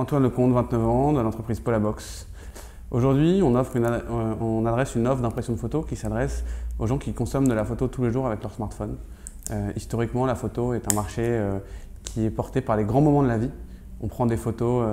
Antoine Lecomte, 29 ans, de l'entreprise Polabox. Aujourd'hui, on adresse une offre d'impression de photo qui s'adresse aux gens qui consomment de la photo tous les jours avec leur smartphone. Historiquement, la photo est un marché qui est porté par les grands moments de la vie. On prend des photos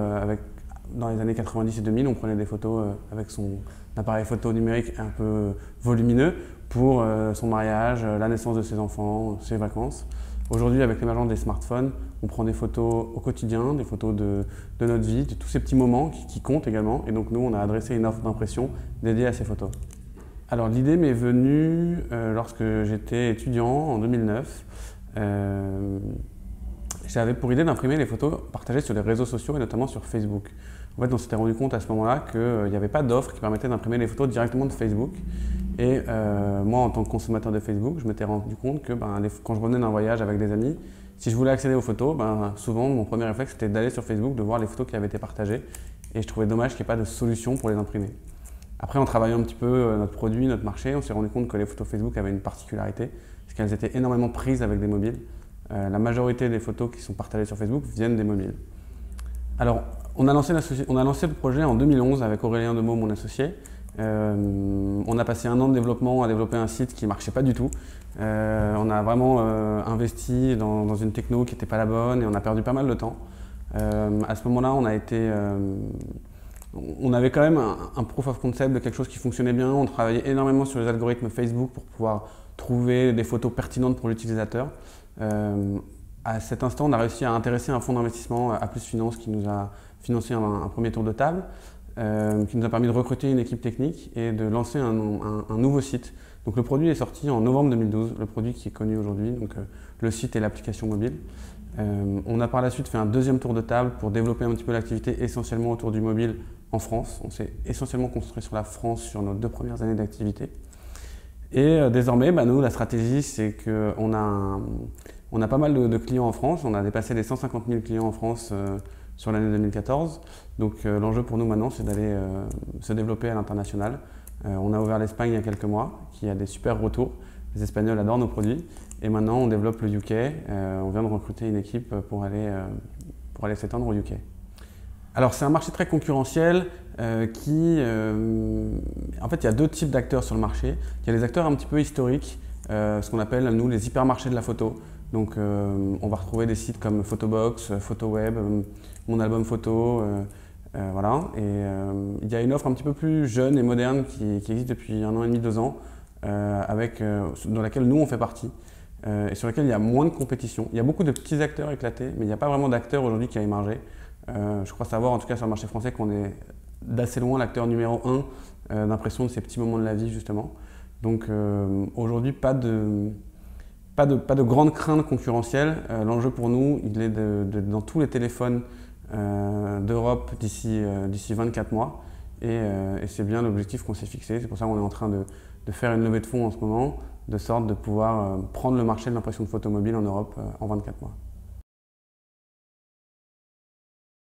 dans les années 90 et 2000, on prenait des photos avec son appareil photo numérique un peu volumineux pour son mariage, la naissance de ses enfants, ses vacances. Aujourd'hui, avec l'émergence des smartphones, on prend des photos au quotidien, des photos de notre vie, de tous ces petits moments qui comptent également. Et donc nous, on a adressé une offre d'impression dédiée à ces photos. Alors l'idée m'est venue lorsque j'étais étudiant en 2009. J'avais pour idée d'imprimer les photos partagées sur les réseaux sociaux et notamment sur Facebook. En fait, on s'était rendu compte à ce moment-là qu'il n'y avait pas d'offre qui permettait d'imprimer les photos directement de Facebook. Et moi, en tant que consommateur de Facebook, je m'étais rendu compte que quand je revenais d'un voyage avec des amis, si je voulais accéder aux photos, souvent mon premier réflexe c'était d'aller sur Facebook, de voir les photos qui avaient été partagées. Et je trouvais dommage qu'il n'y ait pas de solution pour les imprimer. Après, en travaillant un petit peu notre produit, notre marché, on s'est rendu compte que les photos Facebook avaient une particularité, c'est qu'elles étaient énormément prises avec des mobiles. La majorité des photos qui sont partagées sur Facebook viennent des mobiles. Alors, on a lancé le projet en 2011 avec Aurélien Demeaux, mon associé. On a passé 1 an de développement à développer un site qui ne marchait pas du tout. On a vraiment investi dans une techno qui n'était pas la bonne et on a perdu pas mal de temps. À ce moment-là, on avait quand même un proof of concept de quelque chose qui fonctionnait bien. On travaillait énormément sur les algorithmes Facebook pour pouvoir trouver des photos pertinentes pour l'utilisateur. À cet instant, on a réussi à intéresser un fonds d'investissement, A+ Finance, qui nous a financé un premier tour de table, qui nous a permis de recruter une équipe technique et de lancer un nouveau site. Donc le produit est sorti en novembre 2012, le produit qui est connu aujourd'hui, donc le site et l'application mobile. On a par la suite fait un deuxième tour de table pour développer un petit peu l'activité essentiellement autour du mobile en France. On s'est essentiellement concentré sur la France sur nos 2 premières années d'activité. Et désormais, nous, la stratégie, c'est qu'on a pas mal de clients en France. On a dépassé les 150 000 clients en France sur l'année 2014. Donc l'enjeu pour nous maintenant, c'est d'aller se développer à l'international. On a ouvert l'Espagne il y a quelques mois, qui a des super retours. Les Espagnols adorent nos produits. Et maintenant, on développe le UK. On vient de recruter une équipe pour aller s'étendre au UK. Alors c'est un marché très concurrentiel en fait, il y a 2 types d'acteurs sur le marché. Il y a les acteurs un petit peu historiques, ce qu'on appelle, nous, les hypermarchés de la photo. Donc on va retrouver des sites comme Photobox, PhotoWeb, Mon Album Photo, voilà. Et il y a une offre un petit peu plus jeune et moderne qui existe depuis 1 an et demi, 2 ans, dans laquelle nous on fait partie. Et sur laquelle il y a moins de compétition. Il y a beaucoup de petits acteurs éclatés, mais il n'y a pas vraiment d'acteurs aujourd'hui qui a émergé. Je crois savoir, en tout cas sur le marché français, qu'on est d'assez loin l'acteur numéro 1 d'impression de ces petits moments de la vie, justement. Donc aujourd'hui, pas de grande crainte concurrentielle. L'enjeu pour nous, il est dans tous les téléphones d'Europe d'ici 24 mois. Et c'est bien l'objectif qu'on s'est fixé. C'est pour ça qu'on est en train de faire une levée de fonds en ce moment, de sorte de pouvoir prendre le marché de l'impression de photo mobile en Europe en 24 mois.